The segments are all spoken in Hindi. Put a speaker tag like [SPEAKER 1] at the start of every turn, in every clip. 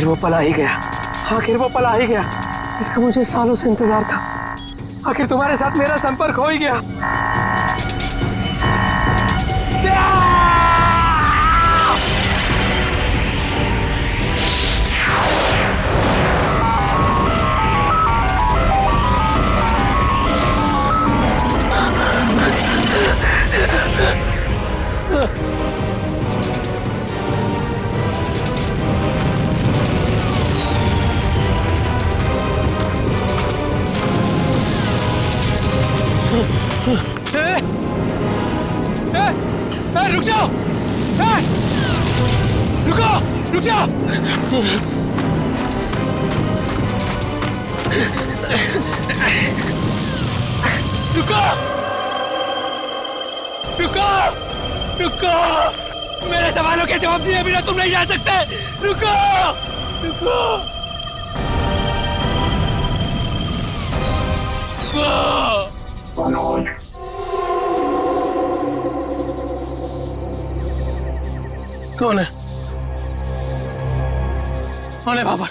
[SPEAKER 1] आखिर वो पला ही गया, आखिर वो पला ही गया, इसका मुझे सालों से इंतजार था। आखिर तुम्हारे साथ मेरा संपर्क हो ही गया। रुक जाओ, रुको, रुक जाओ। रुको, रुको, रुको, मेरे सवालों के जवाब दिए बिना तुम नहीं जा सकते। रुको, रुको,
[SPEAKER 2] मनोज,
[SPEAKER 1] कौन है? कौन है बाबर?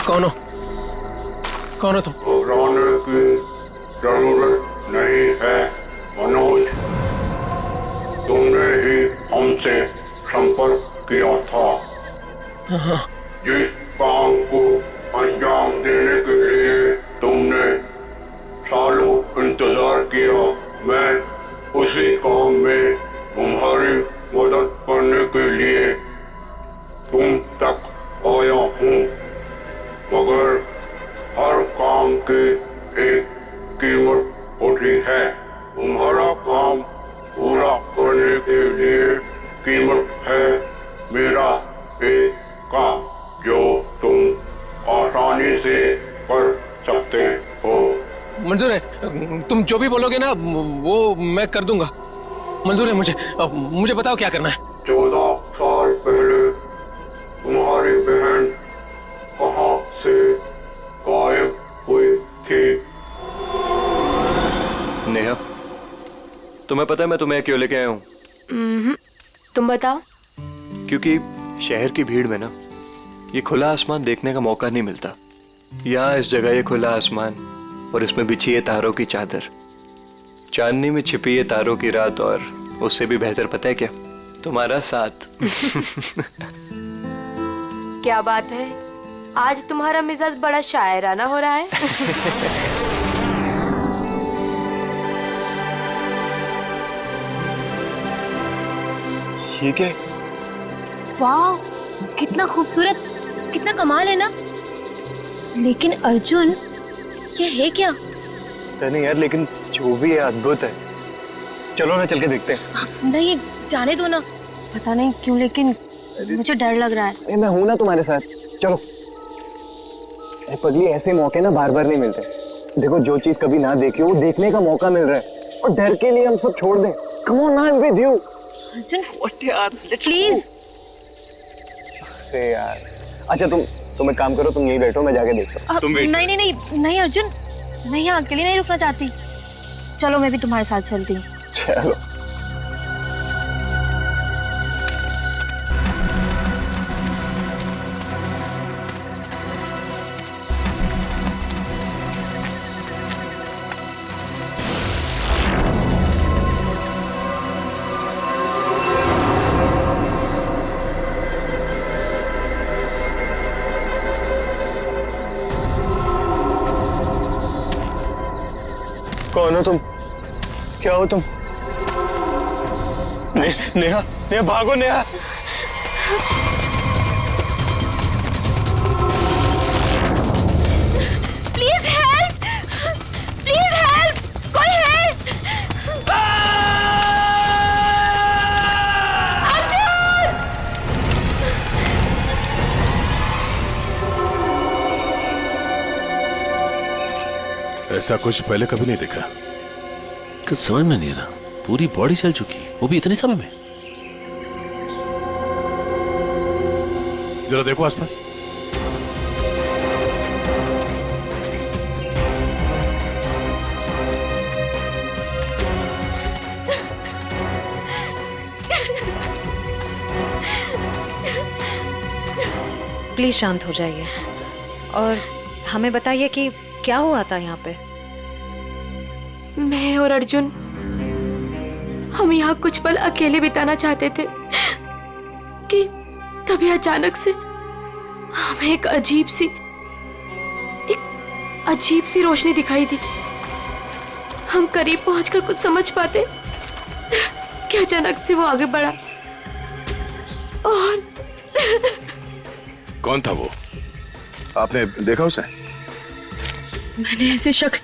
[SPEAKER 1] कौन हो? कौन हो तुम?
[SPEAKER 2] घबराने की जरूरत नहीं है मनोज, तुमने ही हमसे संपर्क किया था। जिस काम को अंजाम देने के लिए तुमने सालों इंतजार किया, मैं उसी काम में तुम्हारी मदद करने के लिए तुम तक आया हूँ, मगर हर काम की एक कीमत होती है। तुम्हारा काम पूरा करने के लिए कीमत है मेरा एक काम जो तुम आसानी से कर सकते हो।
[SPEAKER 1] मंजूर है, तुम जो भी बोलोगे ना वो मैं कर दूंगा। मंजूर है मुझे। मुझे बताओ क्या करना है।
[SPEAKER 2] 14 साल पहले तुम्हारी बहन कहाँ से गायब हुई थी?
[SPEAKER 3] नेहा, तुम्हें पता है मैं तुम्हें क्यों लेके आया हूँ?
[SPEAKER 4] तुम बताओ।
[SPEAKER 3] क्योंकि शहर की भीड़ में ना ये खुला आसमान देखने का मौका नहीं मिलता। यहाँ इस जगह ये खुला आसमान और इसमें बिछी है तारों की चादर, चांदनी में छिपी है तारों की रात, और उससे भी बेहतर पता है क्या? तुम्हारा साथ।
[SPEAKER 4] क्या बात है, आज तुम्हारा मिजाज बड़ा शायराना हो रहा है।
[SPEAKER 3] ये क्या?
[SPEAKER 5] वाह, कितना खूबसूरत, कितना कमाल है ना। लेकिन अर्जुन, ये है क्या?
[SPEAKER 3] पता नहीं यार, लेकिन जो भी है अद्भुत है। चलो ना चल के देखते हैं।
[SPEAKER 5] नहीं, जाने दो ना। पता नहीं क्यों लेकिन मुझे डर लग रहा है।
[SPEAKER 1] मैं हूं ना तुम्हारे साथ, चलो। पगली, ऐसे मौके ना बार बार नहीं मिलते। देखो, जो चीज कभी ना देखी हो वो देखने का मौका मिल रहा है, और डर के लिए हम सब छोड़ दें। Come on, I am with you.
[SPEAKER 5] Arjun, यार प्लीज।
[SPEAKER 1] अरे यार, अच्छा तुम एक काम करो, तुम यहीं बैठो, मैं जाके देखता हूँ।
[SPEAKER 5] नहीं नहीं नहीं नहीं अर्जुन, मैं यहाँ अकेले नहीं रुकना चाहती। चलो, मैं भी तुम्हारे साथ चलती हूँ।
[SPEAKER 1] चलो।
[SPEAKER 3] कौन हो तुम? क्या हो तुम? नेहा, नेहा भागो Neha.
[SPEAKER 5] Please help, please help, कोई हेल्प। अर्जुन!
[SPEAKER 6] ऐसा कुछ पहले कभी नहीं देखा।
[SPEAKER 7] कुछ समझ में नहीं आ रहा।
[SPEAKER 6] पूरी बॉडी जल चुकी, वो भी इतने समय में।
[SPEAKER 7] जरा देखो आसपास।
[SPEAKER 8] प्लीज शांत हो जाइए और हमें बताइए कि क्या हुआ था यहाँ पे।
[SPEAKER 4] मैं और अर्जुन हम यहाँ कुछ पल अकेले बिताना चाहते थे कि तभी अचानक से हमें एक अजीब सी रोशनी दिखाई दी। हम करीब पहुंचकर कुछ समझ पाते कि अचानक से वो आगे बढ़ा और
[SPEAKER 7] कौन था वो? आपने देखा उसे?
[SPEAKER 5] मैंने ऐसी शक्ल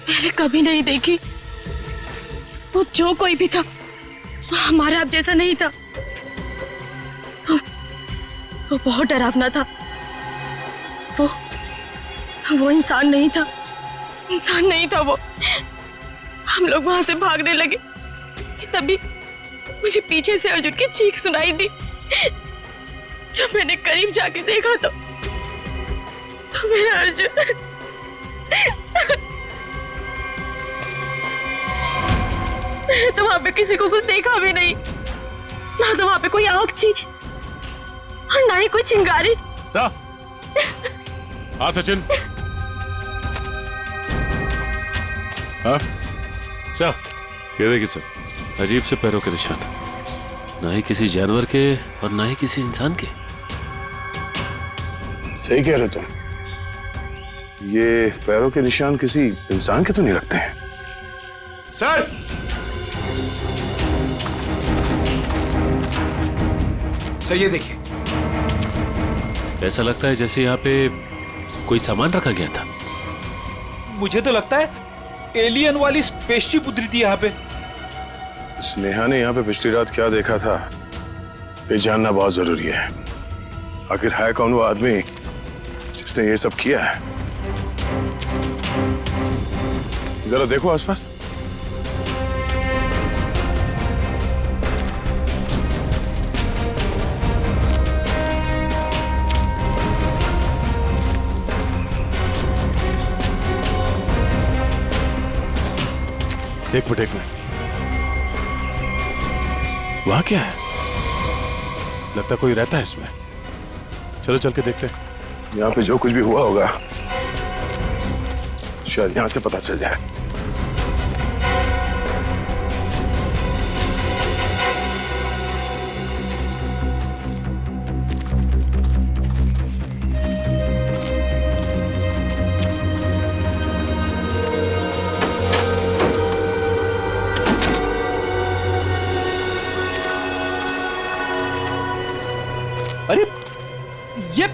[SPEAKER 5] पहले कभी नहीं देखी। वो जो कोई भी था वो हमारे आप जैसा नहीं था। वो बहुत डरावना था। वो इंसान नहीं था। इंसान नहीं था वो। हम लोग वहां से भागने लगे कि तभी मुझे पीछे से अर्जुन की चीख सुनाई दी। जब मैंने करीब जाके देखा तो मेरा अर्जुन मैंने तो वहां पे किसी को कुछ देखा भी नहीं। ना तो वहां पे कोई आंख थी और ना ही कोई चिंगारी।
[SPEAKER 7] हाँ सचिन। हाँ
[SPEAKER 6] अच्छा, ये देखिए सर, अजीब से पैरों के निशान, ना ही किसी जानवर के और ना ही किसी इंसान के।
[SPEAKER 7] सही कह रहे तुम। ये पैरों के निशान किसी इंसान के तो नहीं लगते हैं। सर,
[SPEAKER 9] सर ये देखिए।
[SPEAKER 6] ऐसा लगता है जैसे यहाँ पे कोई सामान रखा गया था।
[SPEAKER 9] मुझे तो लगता है एलियन वाली स्पेसशिप उतरी थी यहाँ पे।
[SPEAKER 7] स्नेहा ने यहाँ पे पिछली रात क्या देखा था ये जानना बहुत जरूरी है। आखिर है कौन वो आदमी जिसने ये सब किया है? जरा देखो आसपास। एक मिनट, वहां क्या है? लगता कोई रहता है इसमें। चलो चल के देखते हैं। यहाँ पे जो कुछ भी हुआ होगा शायद यहाँ से पता चल जाए।
[SPEAKER 9] अरे ये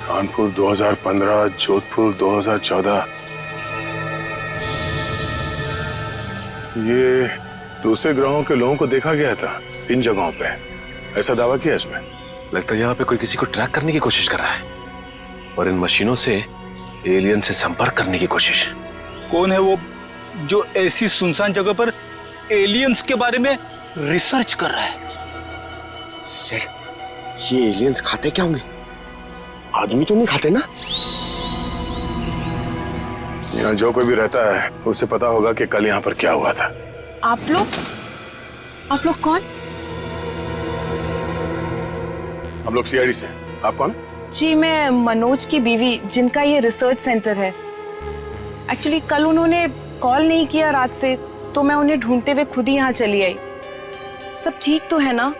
[SPEAKER 7] कानपुर 2015, जोधपुर 2014। ये दूसरे ग्रहों के लोगों को देखा गया था इन जगहों पे, ऐसा दावा किया इसमें।
[SPEAKER 6] लगता है यहाँ पे कोई किसी को ट्रैक करने की कोशिश कर रहा है और इन मशीनों से एलियन से संपर्क करने की कोशिश।
[SPEAKER 9] कौन है वो जो ऐसी सुनसान जगह पर एलियंस के बारे में रिसर्च कर रहा है?
[SPEAKER 1] सर, ये एलियंस खाते क्या होंगे? आदमी तो नहीं खाते ना?
[SPEAKER 7] यहाँ जो कोई भी रहता है उसे पता होगा कि कल यहाँ पर क्या हुआ था।
[SPEAKER 5] आप लोग कौन?
[SPEAKER 7] हम लोग सीआईडी से। आप कौन?
[SPEAKER 10] जी, मैं मनोज की बीवी, जिनका ये रिसर्च सेंटर है। एक्चुअली कल उन्होंने कॉल नहीं किया रात से, तो मैं उन्हें ढूंढते हुए खुद ही यहाँ चली आई। सब ठीक तो है ना?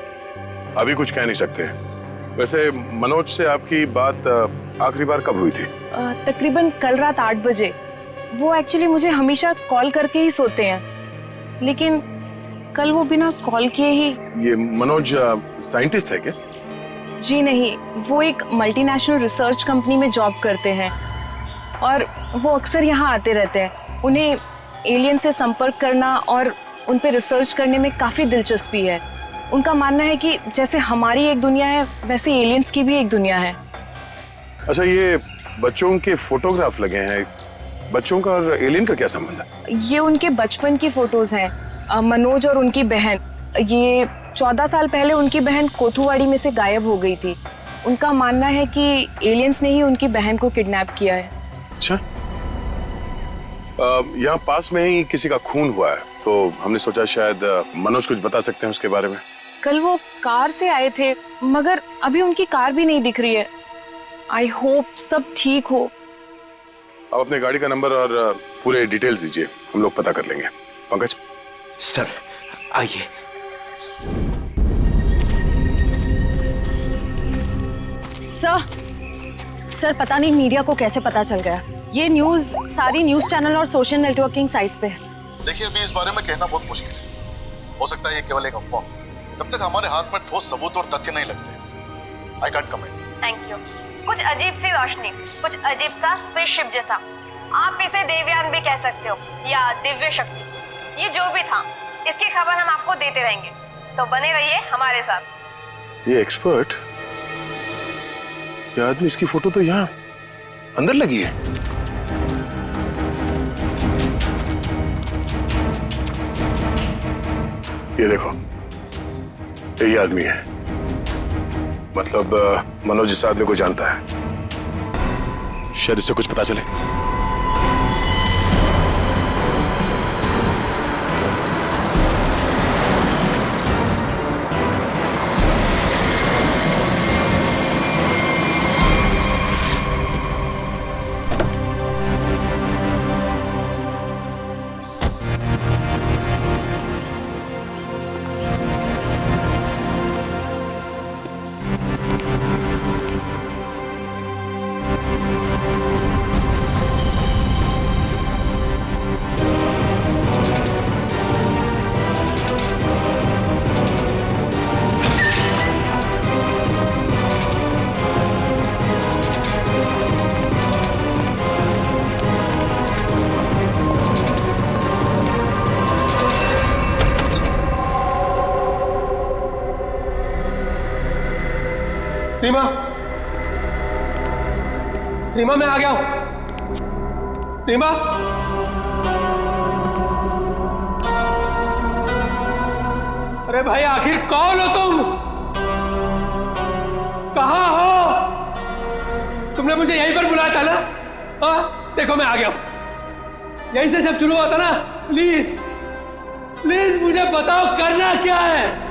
[SPEAKER 7] अभी कुछ कह नहीं सकते। वैसे मनोज से आपकी बात आखिरी बार कब हुई थी?
[SPEAKER 10] तकरीबन कल रात 8 बजे। वो एक्चुअली मुझे हमेशा कॉल करके ही सोते हैं, लेकिन कल वो बिना कॉल किए ही।
[SPEAKER 7] ये मनोज साइंटिस्ट है क्या?
[SPEAKER 10] जी नहीं, वो एक मल्टीनेशनल रिसर्च कंपनी में जॉब करते हैं और वो अक्सर यहाँ आते रहते हैं। उन्हें एलियन से संपर्क करना और उन पे रिसर्च करने में काफ़ी दिलचस्पी है। उनका मानना है कि जैसे हमारी एक दुनिया है, वैसे एलियंस की भी एक दुनिया है।
[SPEAKER 7] अच्छा, ये बच्चों के फोटोग्राफ लगे हैं। बच्चों का और एलियन का क्या संबंध है?
[SPEAKER 10] ये उनके बचपन की फोटोज हैं। मनोज और उनकी बहन, ये 14 साल पहले उनकी बहन कोथुवाड़ी में से गायब हो गई थी। उनका मानना है कि एलियंस ने ही उनकी बहन को किडनैप किया है।
[SPEAKER 7] अच्छा, यहाँ पास में ही किसी का खून हुआ है, तो हमने सोचा शायद मनोज कुछ बता सकते हैं उसके बारे में।
[SPEAKER 10] कल वो कार से आए थे, मगर अभी उनकी कार भी नहीं दिख रही है। आई होप सब ठीक हो।
[SPEAKER 7] आप अपने गाड़ी का नंबर और पूरे डिटेल्स दीजिए, हम लोग पता कर लेंगे। पंकज
[SPEAKER 3] सर आइए।
[SPEAKER 8] सर पता नहीं मीडिया को कैसे पता चल गया। ये न्यूज़ सारी न्यूज़ चैनल और सोशल नेटवर्किंग साइट्स पे है।
[SPEAKER 11] देखिए, अभी इस बारे में कहना बहुत मुश्किल है। हो सकता है ये केवल एक अफवाह, जब तक हमारे हाथ में ठोस सबूत और तथ्य नहीं लगते। I can't comment.
[SPEAKER 12] Thank you. कुछ अजीब सी रोशनी, कुछ अजीब सा स्पेसशिप जैसा, आप इसे देवयान भी कह सकते हो या दिव्य शक्ति, ये जो भी था, इसकी खबर हम आपको देते रहेंगे, तो बने रहिए हमारे साथ।
[SPEAKER 7] ये एक्सपर्ट, ये आदमी, इसकी फोटो तो यहाँ अंदर लगी है। ये देखो, ये आदमी है, मतलब मनोज इस आदमी को जानता है। शायद इससे कुछ पता चले।
[SPEAKER 1] रीमा, रीमा मैं आ गया हूं। रीमा, अरे भाई आखिर कौन हो तुम? कहां हो? तुमने मुझे यहीं पर बुलाया था ना? हाँ, देखो मैं आ गया हूं। यहीं से सब शुरू हुआ था ना? प्लीज प्लीज मुझे बताओ करना क्या है?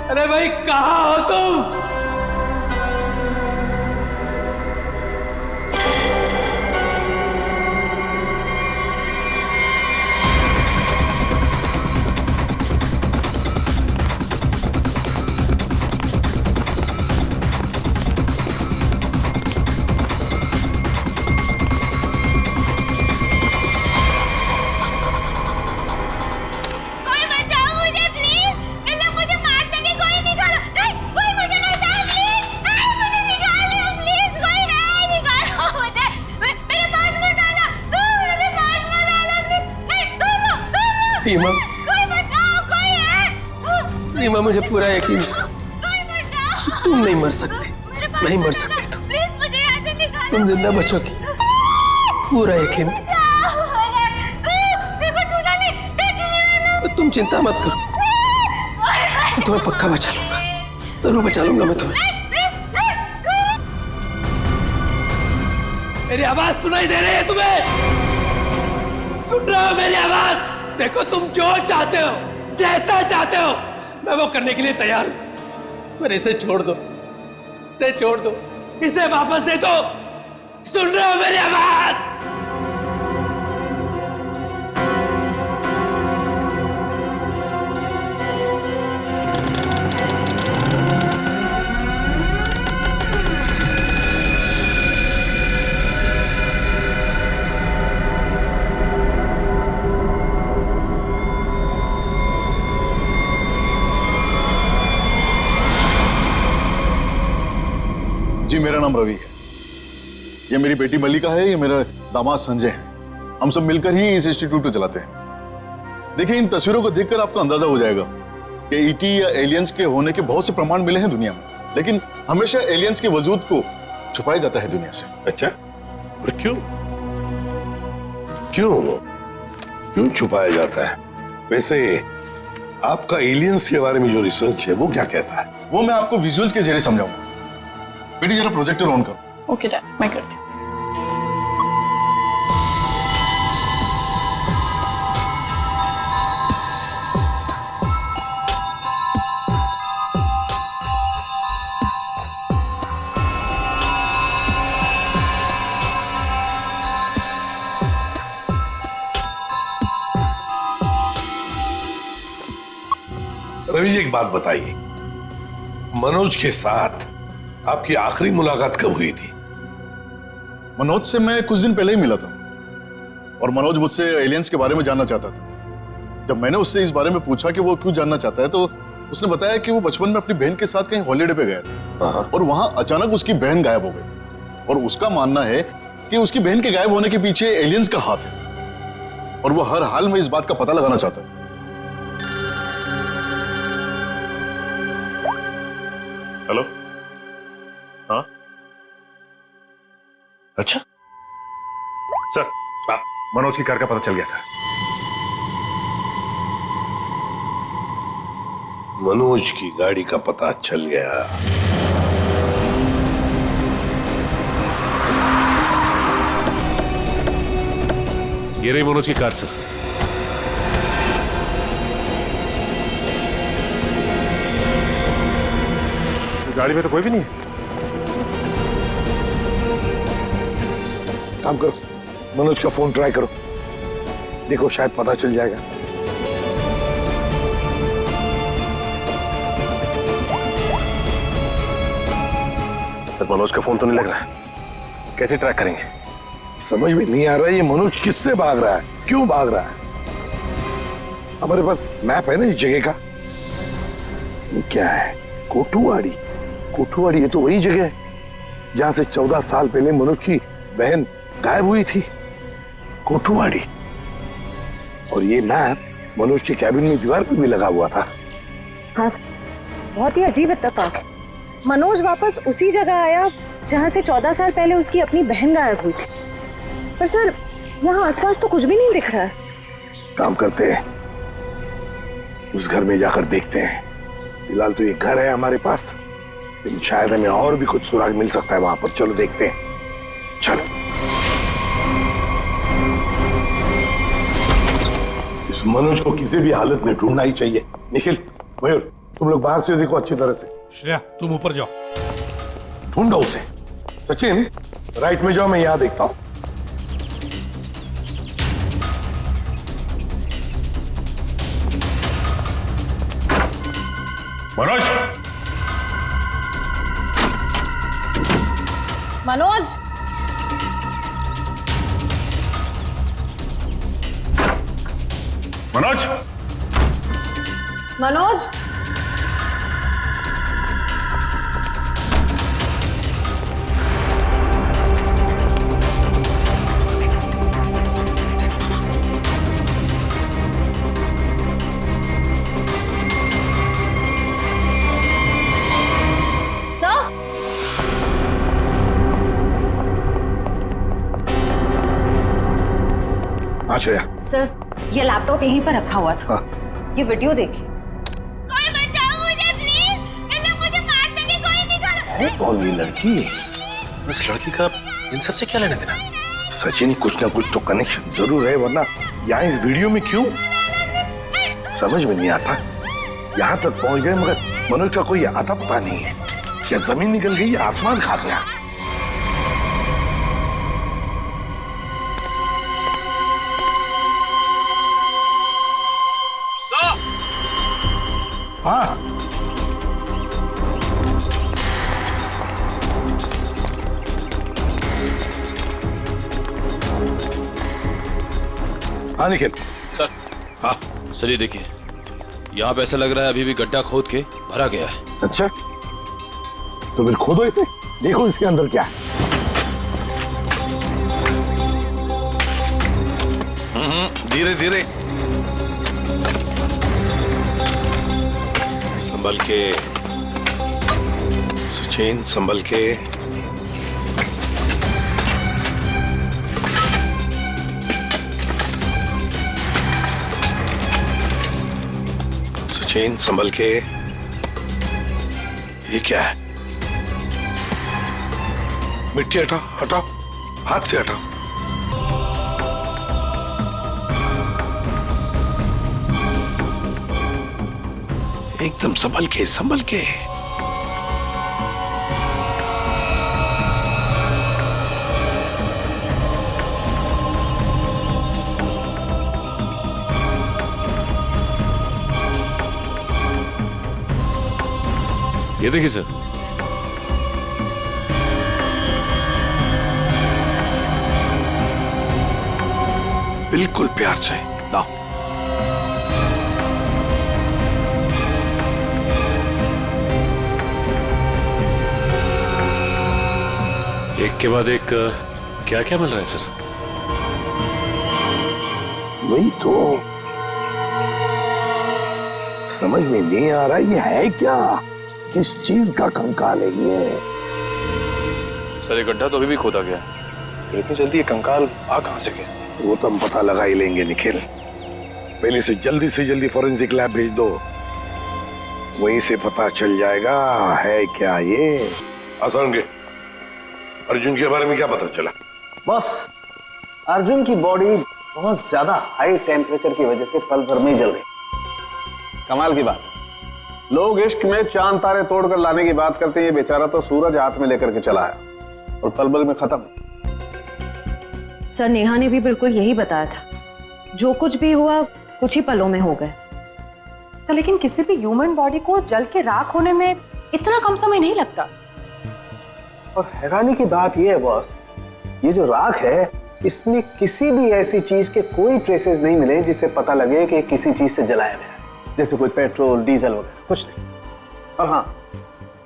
[SPEAKER 1] अरे भाई कहां हो तुम? रीमा, रीमा मुझे पूरा यकीन था तुम नहीं मर सकती, नहीं मर सकती तुम जिंदा बचोगी, पूरा यकीन था। तुम चिंता मत करो, मैं तुम्हें पक्का बचा लूंगा, जरूर बचा लूंगा मैं तुम्हें। मेरी आवाज सुनाई दे रही है तुम्हें? सुन रहे हो मेरी आवाज? देखो तुम जो चाहते हो, जैसा चाहते हो, मैं वो करने के लिए तैयार हूं, पर इसे छोड़ दो, इसे छोड़ दो, इसे वापस दे दो। सुन रहे हो मेरी आवाज?
[SPEAKER 11] जी, मेरा नाम रवि है, ये मेरी बेटी मल्लिका है, ये मेरा दामाद संजय है। हम सब मिलकर ही इस इंस्टीट्यूट को चलाते हैं। देखिए, इन तस्वीरों को देखकर आपको अंदाजा हो जाएगा कि ईटी या एलियंस के होने के बहुत से प्रमाण मिले हैं दुनिया में, लेकिन हमेशा एलियंस के वजूद को छुपाया जाता है दुनिया से।
[SPEAKER 13] अच्छा, और क्यों क्यों क्यों छुपाया जाता है? वैसे आपका एलियंस के बारे में जो रिसर्च है वो क्या कहता है?
[SPEAKER 11] वो मैं आपको विजुअल्स के जरिए समझाऊंगा। बेटी जरा प्रोजेक्टर ऑन करो।
[SPEAKER 5] ओके डैड, मैं करती हूँ।
[SPEAKER 13] रवि जी, एक बात बताइए, मनोज के साथ आपकी आखिरी मुलाकात कब हुई थी?
[SPEAKER 11] मनोज से मैं कुछ दिन पहले ही मिला था और मनोज मुझसे एलियंस के बारे में जानना चाहता था। जब मैंने उससे इस बारे में पूछा कि वो क्यों जानना चाहता है तो उसने बताया कि वो बचपन में अपनी बहन के साथ कहीं हॉलीडे पे गया था और वहां अचानक उसकी बहन गायब हो गई और उसका मानना है कि उसकी बहन के गायब होने के पीछे एलियंस का हाथ है और वो हर हाल में इस बात का पता लगाना चाहता है।
[SPEAKER 7] हेलो, हाँ, अच्छा सर, मनोज की कार का पता चल गया सर।
[SPEAKER 13] मनोज की गाड़ी का पता चल गया।
[SPEAKER 6] ये रही मनोज की कार सर।
[SPEAKER 7] गाड़ी में तो कोई भी नहीं है।
[SPEAKER 13] काम करो, मनोज का फोन ट्राई करो, देखो शायद पता चल जाएगा।
[SPEAKER 7] सर, मनोज का फोन तो नहीं लग रहा है, कैसे ट्रैक करेंगे?
[SPEAKER 13] समझ में नहीं आ रहा है ये मनोज किससे भाग रहा है, क्यों भाग रहा है? हमारे पास मैप है ना इस जगह का। ये क्या है? कोठुवाड़ी। कोठुवाड़ी ये तो वही जगह है जहां से 14 साल पहले मनोज की बहन गायब हुई थी। कोठुवाड़ी। और ये मैप मनोज के कैबिन में दीवार पर भी लगा हुआ था।
[SPEAKER 8] हाँ, बहुत ही अजीब इत्तेफाक। मनोज वापस उसी जगह आया जहां से 14 साल पहले उसकी अपनी बहन गायब हुई थी। पर सर, यहाँ आसपास तो कुछ भी नहीं दिख रहा है।
[SPEAKER 13] काम करते हैं, उस घर में जाकर देखते हैं। फिलहाल तो ये घर है हमारे पास, लेकिन शायद हमें और भी कुछ सुराग मिल सकता है वहां पर। चलो देखते हैं, चलो। इस मनोज को किसी भी हालत में ढूंढना ही चाहिए। निखिल, मयूर, तुम लोग बाहर से देखो अच्छी तरह से।
[SPEAKER 14] श्रेया, तुम ऊपर जाओ,
[SPEAKER 13] ढूंढो उसे। सचिन, राइट में जाओ, मैं यहां देखता हूं।
[SPEAKER 7] मनोज,
[SPEAKER 8] मनोज,
[SPEAKER 7] मनोज,
[SPEAKER 8] मनोज,
[SPEAKER 13] श्रेया।
[SPEAKER 8] सर, ये लैपटॉप यहीं पर रखा हुआ था। ये वीडियो देखिए।
[SPEAKER 12] कोई बचाओ मुझे प्लीज, ये लोग मुझे मार देंगे, कोई निकालो।
[SPEAKER 13] कौन ये लड़की?
[SPEAKER 1] इस लड़की का इन सब से क्या लेना देना?
[SPEAKER 13] सचिन, कुछ ना कुछ तो कनेक्शन जरूर है, वरना यहाँ इस वीडियो में क्यों? समझ में नहीं आता। यहाँ तक पहुंच गए मगर मनोज का कोई आता पता नहीं है। क्या जमीन निकल गई या आसमान खा गया? हाँ, हाँ निखिल।
[SPEAKER 6] सर,
[SPEAKER 13] हाँ
[SPEAKER 6] सर, ये देखिए, यहाँ पे ऐसा लग रहा है अभी भी गड्ढा खोद के भरा गया है।
[SPEAKER 13] अच्छा, तो फिर खोदो इसे, देखो इसके अंदर क्या है। धीरे धीरे, संभल के सचिन, संभल के। चेन संभल के। ये क्या है? मिट्टी हटाओ, हटाओ, हाथ से हटाओ। एकदम संभल के, संभल के।
[SPEAKER 6] ये देखिए सर,
[SPEAKER 13] बिल्कुल प्यार से लाओ।
[SPEAKER 6] एक के बाद एक क्या क्या मिल रहा है सर?
[SPEAKER 13] वही तो समझ में नहीं आ रहा, ये है क्या? किस चीज का कंकाल है ये?
[SPEAKER 3] सर ये गड्ढा तो अभी भी खोदा गया, फिर इतनी जल्दी ये कंकाल आ कहां से गया?
[SPEAKER 13] वो तो हम पता लगा ही लेंगे निखिल। पहले से जल्दी फॉरेंसिक लैब भेज दो, वहीं से पता चल जाएगा है क्या ये। आसान के अर्जुन के बारे में क्या पता चला?
[SPEAKER 14] बॉस, अर्जुन की बॉडी बहुत ज्यादा हाई टेम्परेचर की वजह से पल भर में जल गई। कमाल की बात, लोग इश्क में चांद तारे तोड़कर लाने की बात करते हैं, ये बेचारा तो सूरज हाथ में लेकर के चला आया और पल भर में खत्म।
[SPEAKER 8] सर नेहा ने भी बिल्कुल यही बताया था, जो कुछ भी हुआ कुछ ही पलों में हो गए।
[SPEAKER 15] तो लेकिन किसी भी ह्यूमन बॉडी को जल के राख होने में इतना कम समय नहीं लगता।
[SPEAKER 14] और हैरानी की बात यह है बॉस, ये जो राख है इसमें किसी भी ऐसी चीज के कोई ट्रेसेस नहीं मिले जिससे पता लगे कि किसी चीज से जलाया गया, जैसे कोई पेट्रोल डीजल वगैरह कुछ नहीं। और हाँ,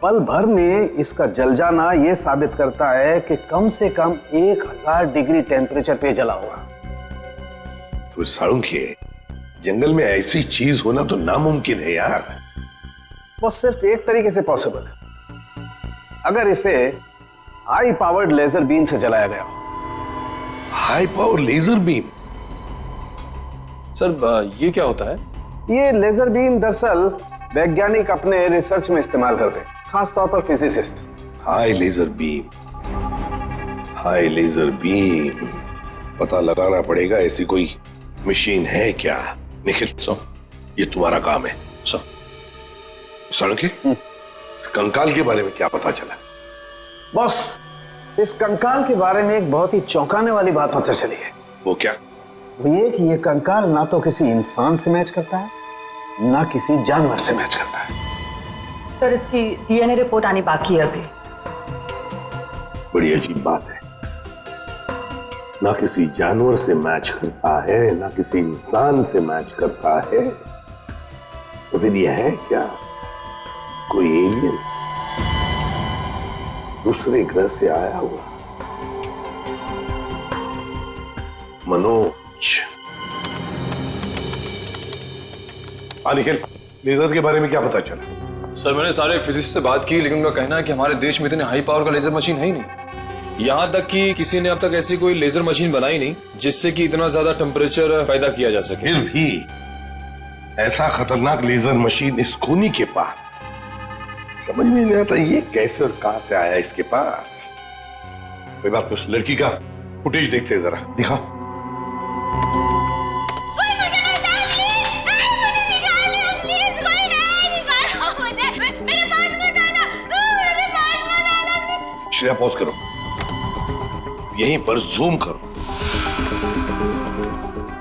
[SPEAKER 14] पल भर में इसका जल जाना यह साबित करता है कि कम से कम 1000 डिग्री टेम्परेचर पे जला होगा।
[SPEAKER 13] तो साळुंखे, जंगल में ऐसी चीज होना तो नामुमकिन है यार।
[SPEAKER 14] वो सिर्फ एक तरीके से पॉसिबल है, अगर इसे हाई पावर्ड लेजर बीम से जलाया गया हो।
[SPEAKER 13] High power laser beam?
[SPEAKER 3] Sir ये क्या होता है?
[SPEAKER 14] ये लेजर बीम दरअसल वैज्ञानिक अपने रिसर्च में इस्तेमाल करते हैं, खासतौर पर physicist.
[SPEAKER 13] High laser beam, high laser beam, पता लगाना पड़ेगा ऐसी कोई मशीन है क्या। निखिल ये तुम्हारा काम है। साळुंखे, इस कंकाल के बारे में क्या पता चला?
[SPEAKER 14] बॉस, इस कंकाल के बारे में एक बहुत ही चौंकाने वाली बात पता चली है।
[SPEAKER 13] वो क्या?
[SPEAKER 14] वो ये कि ये कंकाल ना तो किसी इंसान से मैच करता है ना किसी जानवर से मैच करता है।
[SPEAKER 15] सर इसकी डीएनए रिपोर्ट आनी बाकी है अभी।
[SPEAKER 13] बड़ी अजीब बात है, ना किसी जानवर से मैच करता है ना किसी इंसान से मैच करता है। तो फिर यह है क्या? कोई एलियन दूसरे ग्रह से आया हुआ? मनोज, निखिल, लेजर के बारे में क्या पता चला?
[SPEAKER 3] सर मैंने सारे फिजिसिस्ट से बात की, लेकिन उनका कहना है कि हमारे देश में इतने हाई पावर का लेजर मशीन है ही नहीं। यहाँ तक कि किसी ने अब तक ऐसी कोई लेजर मशीन बनाई नहीं जिससे कि इतना ज्यादा टेम्परेचर पैदा किया जा सके।
[SPEAKER 13] फिर भी ऐसा खतरनाक लेजर मशीन इस खूनी के पास, समझ में नहीं आता ये कैसे और कहां से आया इसके पास। कोई बात नहीं, उस लड़की का फुटेज देखते हैं जरा, दिखाओ। श्रेया पॉज करो, यहीं पर जूम करो।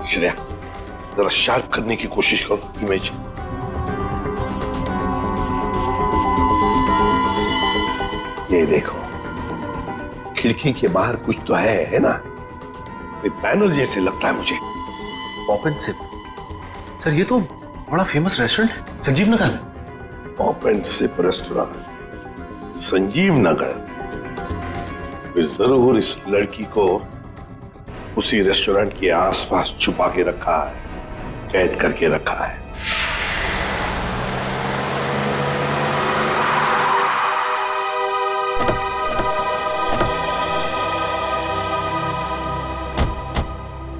[SPEAKER 13] श्रेया जरा शार्प करने की कोशिश करो इमेज। ये देखो, खिड़की के बाहर कुछ तो है ना? ये बैनर जैसे लगता है मुझे।
[SPEAKER 3] Pop and SIP. सर ये तो बड़ा फेमस रेस्टोरेंट है संजीव नगर में।
[SPEAKER 13] Pop and Sip restaurant, Sanjeev Nagar. फिर जरूर इस लड़की को उसी रेस्टोरेंट के आसपास छुपा के रखा है, कैद करके रखा है।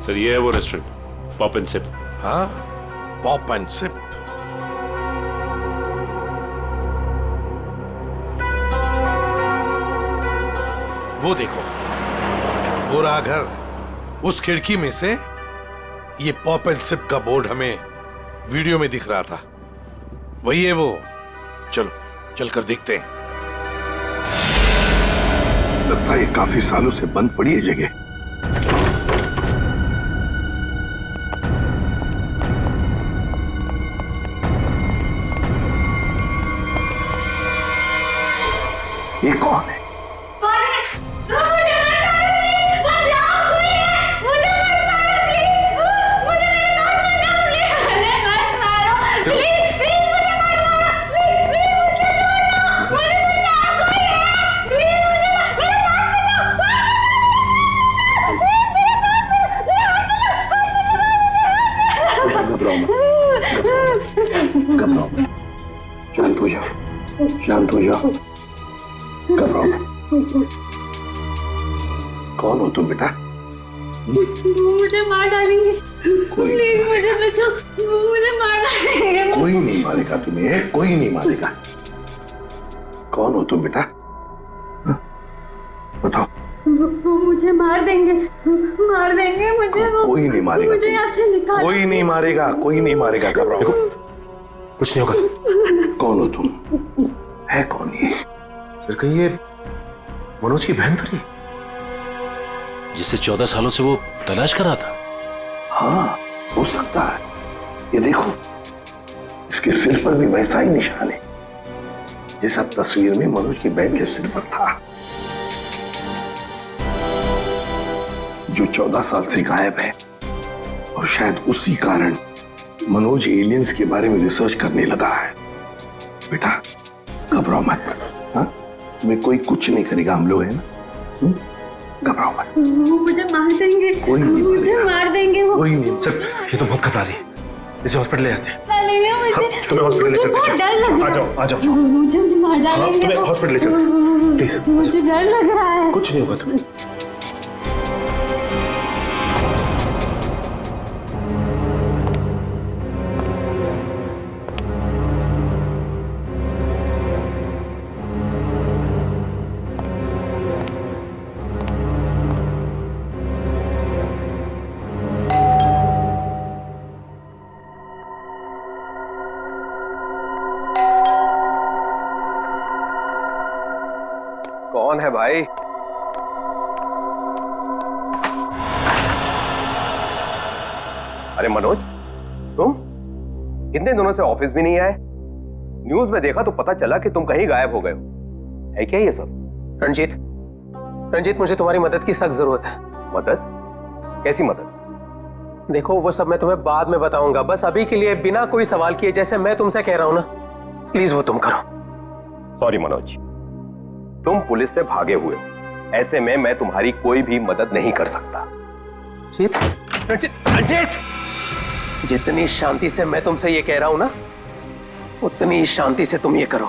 [SPEAKER 6] सर ये है वो रेस्टोरेंट, पॉप एंड सिप।
[SPEAKER 13] हाँ, पॉप एंड सिप। वो देखो, वो रहा घर। उस खिड़की में से ये पॉप एंड सिप का बोर्ड हमें वीडियो में दिख रहा था। वही है वो। चलो चलकर देखते हैं।
[SPEAKER 7] लगता है ये काफी सालों से बंद पड़ी है जगह। ये कौन है? घबराओ मत, शांत हो जाओ, शांत हो जाओ, घबराओ मत। कौन हो तुम बेटा?
[SPEAKER 5] मुझे मार डालेंगे। प्लीज मुझे बचाओ, मुझे मार डालेंगे।
[SPEAKER 7] कोई नहीं मारेगा तुम्हें, कोई नहीं मारेगा। कौन हो तुम बेटा? बताओ।
[SPEAKER 5] वो मुझे मार देंगे, मार देंगे मुझे।
[SPEAKER 7] कोई नहीं मारेगा,
[SPEAKER 5] मुझे यहाँ से निकाल।
[SPEAKER 7] कोई नहीं मारेगा, कोई नहीं मारेगा। घबराओ,
[SPEAKER 9] कुछ नहीं होगा।
[SPEAKER 7] कौन हो तुम? है कौन ये?
[SPEAKER 9] सर कहीं ये मनोज की बहन तो नहीं,
[SPEAKER 6] जिसे 14 सालों से वो तलाश कर रहा था?
[SPEAKER 7] हाँ, हो सकता है। ये देखो, इसके सिर पर भी वैसा ही निशान है जैसा तस्वीर में मनोज की बहन के सिर पर था, जो 14 साल से गायब है। और शायद उसी कारण मनोज एलियंस के बारे में रिसर्च करने लगा है। बेटा घबराओ मत, हाँ? तुम्हें कोई कुछ नहीं करेगा, हम लोग हैं ना। घबराओ मत।
[SPEAKER 5] वो मुझे मार देंगे,
[SPEAKER 7] कोई नहीं
[SPEAKER 5] मुझे मार देंगे वो।
[SPEAKER 7] कोई नहीं।
[SPEAKER 9] सर ये तो बहुत घबरा रही है, इसे हॉस्पिटल ले जाते हैं।
[SPEAKER 5] मुझे
[SPEAKER 9] तुम्हें हॉस्पिटल ले चलते हैं।
[SPEAKER 5] डर लग रहा है।
[SPEAKER 9] आ जाओ, आ जाओ।
[SPEAKER 5] मुझे मार डालेंगे।
[SPEAKER 9] तुम्हें हॉस्पिटल ले चलते हैं, प्लीज।
[SPEAKER 5] मुझे डर लग रहा है।
[SPEAKER 9] कुछ नहीं होगा तुम्हें।
[SPEAKER 14] कौन है भाई? अरे मनोज, तुम कितने दिनों से ऑफिस भी नहीं आए? न्यूज में देखा तो पता चला कि तुम कहीं गायब हो गए हो। है क्या ये सब?
[SPEAKER 1] रंजीत, मुझे तुम्हारी मदद की सख्त जरूरत है।
[SPEAKER 14] मदद? कैसी मदद?
[SPEAKER 1] देखो, वो सब मैं तुम्हें बाद में बताऊंगा। बस अभी के लिए बिना कोई सवाल किए, जैसे मैं तुमसे कह रहा हूं ना, प्लीज वो तुम करो।
[SPEAKER 14] सॉरी मनोज, तुम पुलिस से भागे हुए हो। ऐसे में मैं तुम्हारी कोई भी मदद नहीं कर सकता।
[SPEAKER 1] रंजीत, जितनी शांति से मैं तुमसे ये कह रहा हूं ना, उतनी शांति से तुम ये करो।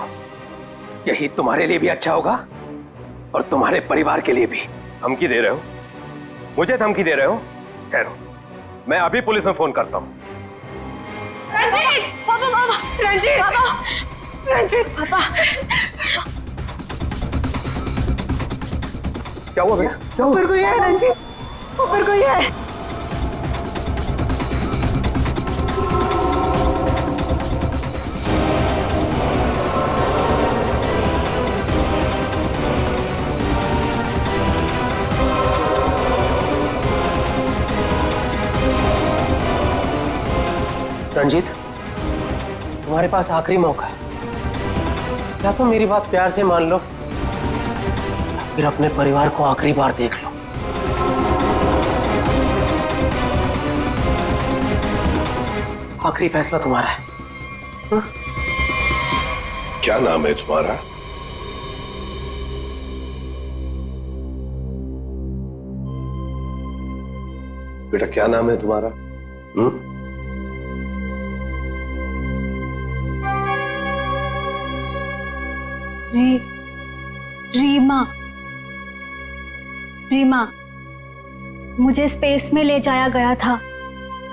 [SPEAKER 1] यही तुम्हारे लिए भी अच्छा होगा और तुम्हारे परिवार के लिए भी।
[SPEAKER 14] धमकी दे रहे हो? मुझे धमकी दे रहे हो? ठहरो, मैं अभी पुलिस में फोन करता हूं।
[SPEAKER 5] रंजीत, पापा, पापा, रंजीत, पापा, रंजीत, पापा।
[SPEAKER 14] क्या हुआ भैया? क्या हुआ?
[SPEAKER 5] ऊपर कोई है रंजीत, ऊपर कोई है।
[SPEAKER 1] रंजीत, तुम्हारे पास आखिरी मौका है। क्या तुम मेरी बात प्यार से मान लो, फिर अपने परिवार को आखिरी बार देख लो। आखिरी फैसला तुम्हारा है। हा?
[SPEAKER 7] क्या नाम है तुम्हारा? बेटा क्या नाम है तुम्हारा?
[SPEAKER 16] रीमा। रीमा, मुझे स्पेस में ले जाया गया था,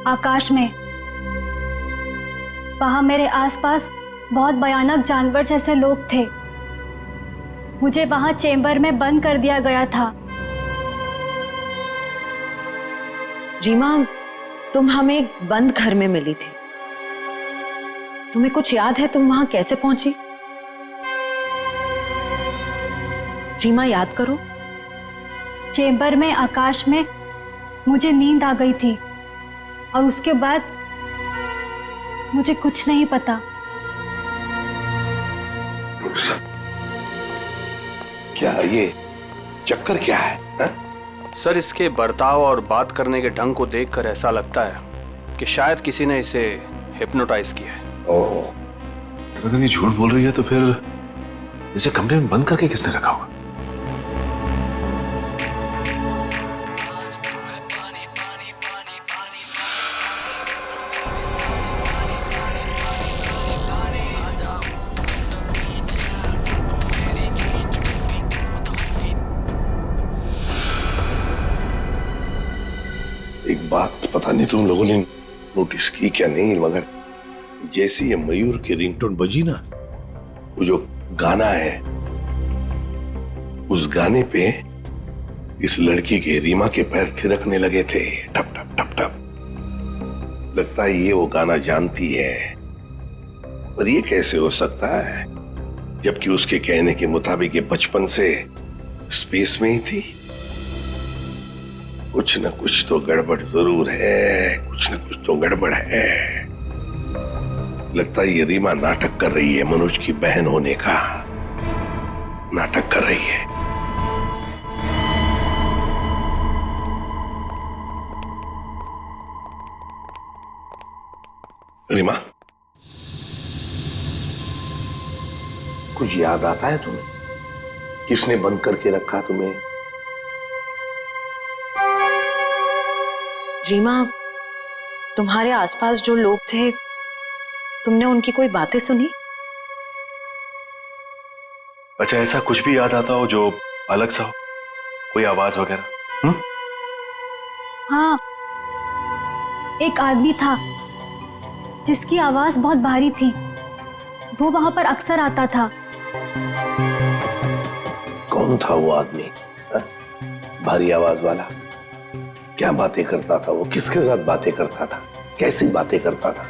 [SPEAKER 16] आकाश में। वहां मेरे आसपास बहुत भयानक जानवर जैसे लोग थे। मुझे वहां चेम्बर में बंद कर दिया गया था।
[SPEAKER 17] रीमा, तुम हमें एक बंद घर में मिली थी। तुम्हें कुछ याद है तुम वहां कैसे पहुंची? रीमा, याद करो।
[SPEAKER 16] चेम्बर में आकाश में मुझे नींद आ गई थी और उसके बाद मुझे कुछ नहीं पता।
[SPEAKER 13] क्या ये चक्कर क्या है हा?
[SPEAKER 9] सर, इसके बर्ताव और बात करने के ढंग को देखकर ऐसा लगता है कि शायद किसी ने इसे हिप्नोटाइज किया है।
[SPEAKER 6] तो अगर ये झूठ बोल रही है तो फिर इसे कमरे में बंद करके किसने रखा होगा?
[SPEAKER 13] एक बात पता नहीं तुम लोगों ने नोटिस की क्या नहीं, मगर जैसे ये मयूर की रिंगटोन बजी ना, वो जो गाना है, उस गाने पे इस लड़की के रीमा के पैर थिरकने लगे थे, टप टप टप टप। लगता है ये वो गाना जानती है, पर ये कैसे हो सकता है जबकि उसके कहने के मुताबिक ये बचपन से स्पेस में ही थी। कुछ न कुछ तो गड़बड़ जरूर है, कुछ न कुछ तो गड़बड़ है। लगता है ये रीमा नाटक कर रही है, मनोज की बहन होने का नाटक कर रही है। रीमा, कुछ याद आता है तुम्हें? किसने बंद करके रखा तुम्हें?
[SPEAKER 17] रीमा, तुम्हारे आसपास जो लोग थे, तुमने उनकी कोई बातें सुनी?
[SPEAKER 6] अच्छा, ऐसा कुछ भी याद आता हो जो अलग सा हो, कोई आवाज वगैरह?
[SPEAKER 16] हाँ, एक आदमी था जिसकी आवाज बहुत भारी थी। वो वहां पर अक्सर आता था।
[SPEAKER 13] कौन था वो आदमी? भारी आवाज वाला? क्या बातें करता था वो? किसके साथ बातें करता था? कैसी बातें करता था?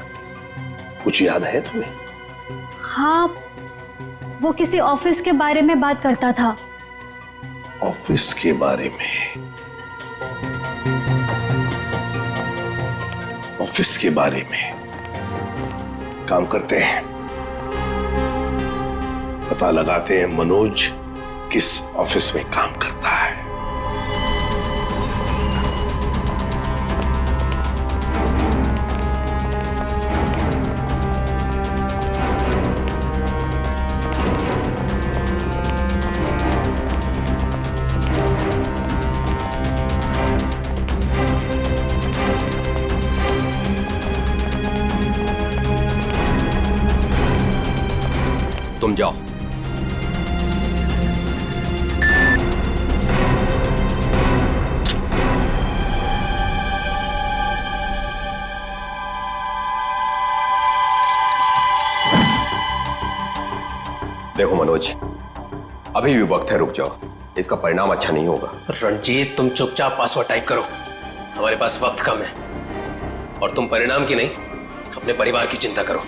[SPEAKER 13] कुछ याद है तुम्हें?
[SPEAKER 16] हाँ, वो किसी ऑफिस के बारे में बात करता था।
[SPEAKER 13] ऑफिस के बारे में? ऑफिस के बारे में? काम करते हैं, पता लगाते हैं मनोज किस ऑफिस में काम करता है।
[SPEAKER 18] तुम जाओ। देखो मनोज, अभी भी वक्त है, रुक जाओ। इसका परिणाम अच्छा नहीं होगा।
[SPEAKER 1] रणजीत, तुम चुपचाप पासवर्ड टाइप करो, हमारे पास वक्त कम है। और तुम परिणाम की नहीं, अपने परिवार की चिंता करो।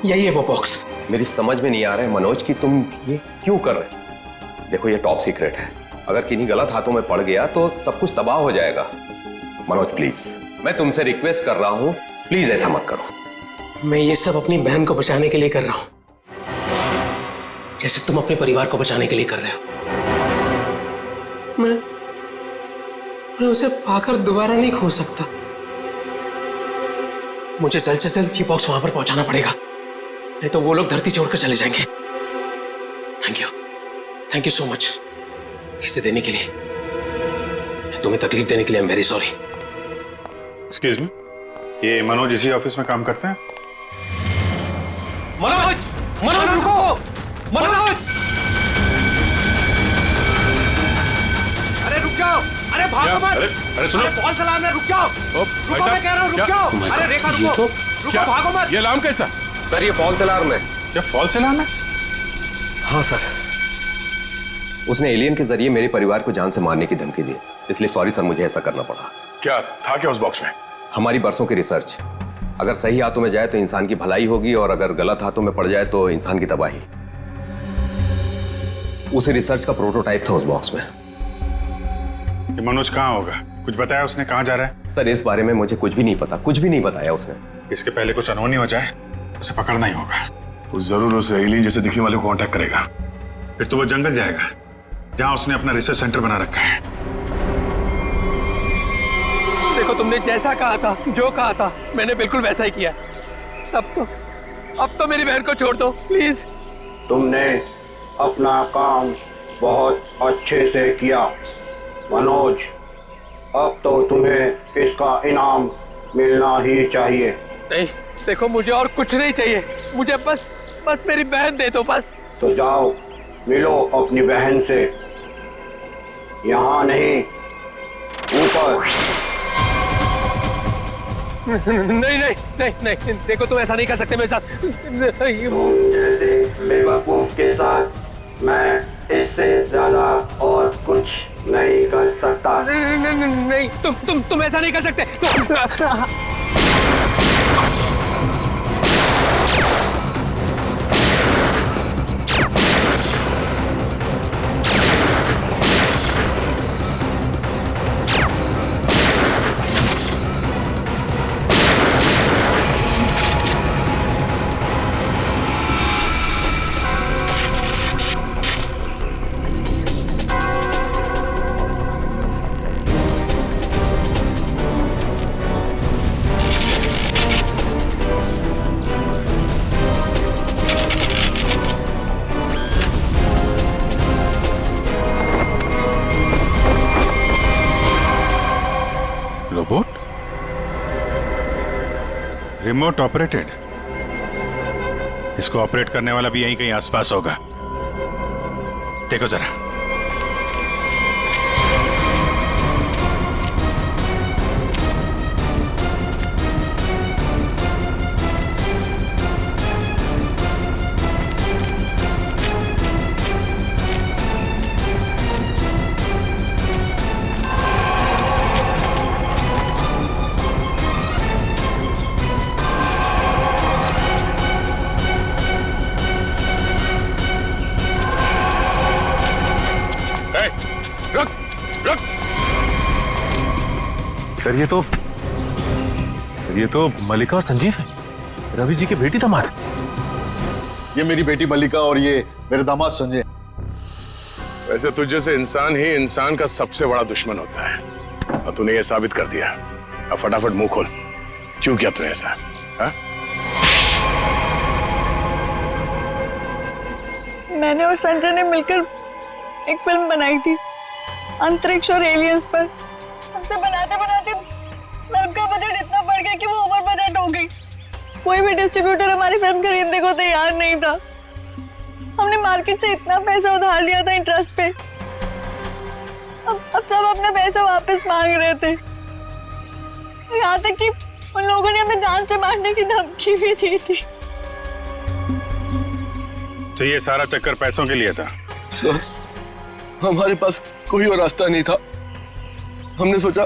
[SPEAKER 1] यही है वो बॉक्स।
[SPEAKER 18] मेरी समझ में नहीं आ रहा है मनोज कि तुम ये क्यों कर रहे हो। देखो, ये टॉप सीक्रेट है, अगर किन्हीं गलत हाथों में पड़ गया तो सब कुछ तबाह हो जाएगा। मनोज प्लीज, मैं तुमसे रिक्वेस्ट कर रहा हूं, प्लीज ऐसा मत करो।
[SPEAKER 1] मैं ये सब अपनी बहन को बचाने के लिए कर रहा हूं, जैसे तुम अपने परिवार को बचाने के लिए कर रहे हो। मैं उसे पाकर दोबारा नहीं खो सकता। मुझे जल्द से जल्द ये बॉक्स वहां पर पहुंचाना पड़ेगा, नहीं तो वो लोग धरती छोड़कर चले जाएंगे। थैंक यू सो मच इसे देने के लिए, तुम्हें तकलीफ देने के लिए। I am very sorry.
[SPEAKER 6] Excuse me,
[SPEAKER 11] ये मनोज इसी ऑफिस में काम करते हैं?
[SPEAKER 1] मनोज, मनोज रुको, मनोज!
[SPEAKER 14] अरे रुक जाओ, अरे भागो मत।
[SPEAKER 6] अरे सुनो,
[SPEAKER 14] फॉल्स अलार्म है, रुक जाओ। रुको, मैं कह रहा हूँ रुक जाओ। अरे रेखा रुको, रुको, भागो मत।
[SPEAKER 6] ये अलार्म कैसा?
[SPEAKER 18] सर ये फॉल्स अलार्म है।
[SPEAKER 11] क्या फॉल्स अलार्म है?
[SPEAKER 18] हाँ सर, उसने एलियन के जरिए मेरे परिवार को जान से मारने की धमकी दी, इसलिए सॉरी सर, मुझे ऐसा करना पड़ा।
[SPEAKER 11] क्या था क्या उस बॉक्स में?
[SPEAKER 18] हमारी बरसों की रिसर्च, अगर सही हाथों में जाए तो इंसान की भलाई होगी और अगर गलत हाथों में पड़ जाए तो इंसान की तबाही। उसी रिसर्च का प्रोटोटाइप था उस बॉक्स में।
[SPEAKER 11] ये मनोज कहाँ होगा? कुछ बताया उसने कहाँ जा रहा है?
[SPEAKER 18] सर इस बारे में मुझे कुछ भी नहीं पता, कुछ भी नहीं बताया उसने।
[SPEAKER 11] इसके पहले कुछ अनहोनी हो जाए उसे पकड़ना ही होगा। वो जरूर उस एलियन जैसे दिखने वाले को कांटेक्ट करेगा, फिर तो वो जंगल जाएगा जहां उसने अपना रिसर्च सेंटर बना रखा है।
[SPEAKER 1] देखो तुमने जैसा कहा था, जो कहा था, मैंने बिल्कुल वैसा ही किया। अब तो मेरी बहन को छोड़ दो प्लीज।
[SPEAKER 2] तुमने अपना काम बहुत अच्छे से किया मनोज, अब तो तुम्हें इसका इनाम मिलना ही चाहिए।
[SPEAKER 1] नहीं देखो, मुझे और कुछ नहीं चाहिए, मुझे बस मेरी बहन दे दो बस।
[SPEAKER 2] तो जाओ मिलो अपनी बहन से, यहाँ नहीं ऊपर।
[SPEAKER 1] नहीं नहीं नहीं नहीं, देखो तुम ऐसा नहीं कर सकते मेरे साथ।
[SPEAKER 2] तुम जैसे बेवकूफ के साथ मैं इससे ज्यादा और कुछ नहीं कर सकता।
[SPEAKER 1] नहीं, तुम ऐसा नहीं कर सकते।
[SPEAKER 11] रोबोट? Remote operated? इसको ऑपरेट करने वाला भी यहीं कहीं आसपास होगा। देखो जरा।
[SPEAKER 6] सर ये तो मल्लिका और संजीव है, रवि जी की बेटी दामाद।
[SPEAKER 11] ये मेरी बेटी मल्लिका और ये मेरे दामाद संजय।
[SPEAKER 13] वैसे तुझ जैसे इंसान ही इंसान का सबसे बड़ा दुश्मन होता है, और तूने ये साबित कर दिया। अब फटाफट मुंह खोल, क्यों किया तूने ऐसा? हा?
[SPEAKER 5] मैंने और संजय ने मिलकर एक फिल्म बनाई थी अंतरिक्ष और एलियंस पर। हमसे बनाते बनाते फिल्म का बजट इतना बढ़ गया कि वो ओवर बजट हो गई। कोई भी डिस्ट्रीब्यूटर हमारी फिल्म खरीदने को तैयार नहीं था। हमने मार्केट से इतना पैसा उधार लिया था इंटरेस्ट पे। अब सब अपना पैसा वापस मांग रहे थे। यहाँ तक कि उन लोगों ने हमें जान से मारने की धमकी भी दी थी।
[SPEAKER 11] तो ये सारा चक्कर पैसों के लिए था?
[SPEAKER 19] सर, हमारे पास कोई और रास्ता नहीं था। हमने सोचा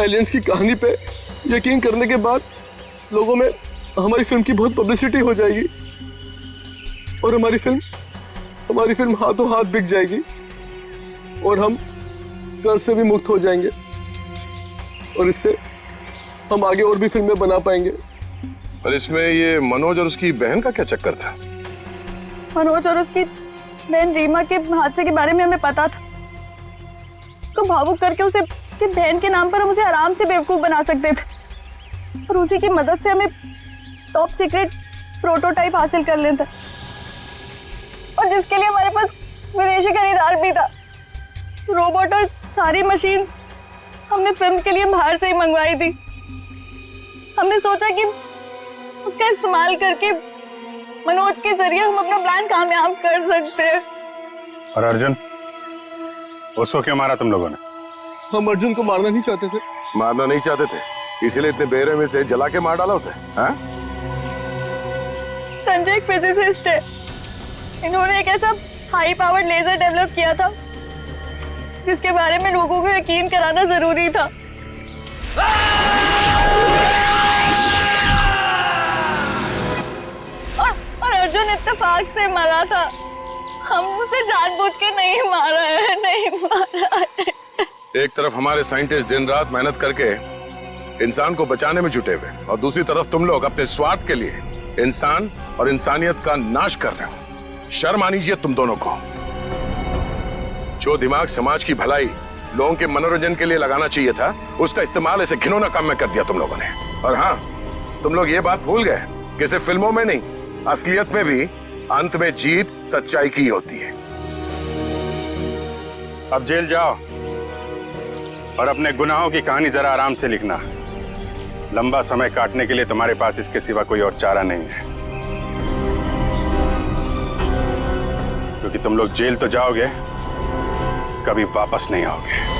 [SPEAKER 19] एलियंस की कहानी पे यकीन करने के बाद लोगों में हमारी फिल्म की बहुत पब्लिसिटी हो जाएगी और हमारी फिल्म हाथों हाथ बिक जाएगी और हम कर्ज से भी मुक्त हो जाएंगे और इससे हम आगे और भी फिल्में बना पाएंगे।
[SPEAKER 13] पर इसमें ये मनोज और उसकी बहन का क्या चक्कर था?
[SPEAKER 5] मनोज और उसकी बहन रीमा के हादसे के बारे में हमें पता था। तो भावुक करके उसे उसकी बहन के नाम पर हम उसे आराम से बेवकूफ बना सकते थे और उसी की मदद से हमें टॉप सीक्रेट प्रोटोटाइप हासिल कर लेता और जिसके लिए हमारे पास विदेशी खरीदार भी था। रोबोट और सारी मशीन हमने फिल्म के लिए बाहर से ही मंगवाई थी। हमने सोचा कि उसका इस्तेमाल करके मनोज के जरिए हम अपना प्लान कामयाब कर सकते हैं।
[SPEAKER 20] और अर्जुन, उसको क्यों मारा तुम लोगों ने?
[SPEAKER 19] हम अर्जुन को मारना नहीं चाहते थे।
[SPEAKER 13] मारना नहीं चाहते थे, इसीलिए इतने बेरहमी से जला के मार डाला उसे? हाँ?
[SPEAKER 5] संजय एक फिजिसिस्ट है, इन्होंने एक ऐसा हाई पावर्ड लेजर डेवलप किया था जिसके बारे में लोगों को यकीन कराना जरूरी था। और अर्जुन इत्तेफाक से मरा था, हम उसे जानबूझ के नहीं मारा है, नहीं मारा है।
[SPEAKER 20] एक तरफ हमारे साइंटिस्ट दिन रात मेहनत करके इंसान को बचाने में जुटे हुए, और दूसरी तरफ तुम लोग अपने स्वार्थ के लिए इंसान और इंसानियत का नाश कर रहे हो। शर्म आनी चाहिए तुम दोनों को। जो दिमाग समाज की भलाई, लोगों के मनोरंजन के लिए लगाना चाहिए था, उसका इस्तेमाल ऐसे घिनौना काम में कर दिया तुम लोगों ने। और हाँ, तुम लोग ये बात भूल गए कि सिर्फ फिल्मों में नहीं, असलियत में भी अंत में जीत सच्चाई की होती है। अब जेल जाओ और अपने गुनाहों की कहानी जरा आराम से लिखना। लंबा समय काटने के लिए तुम्हारे पास इसके सिवा कोई और चारा नहीं है, क्योंकि तुम लोग जेल तो जाओगे, कभी वापस नहीं आओगे।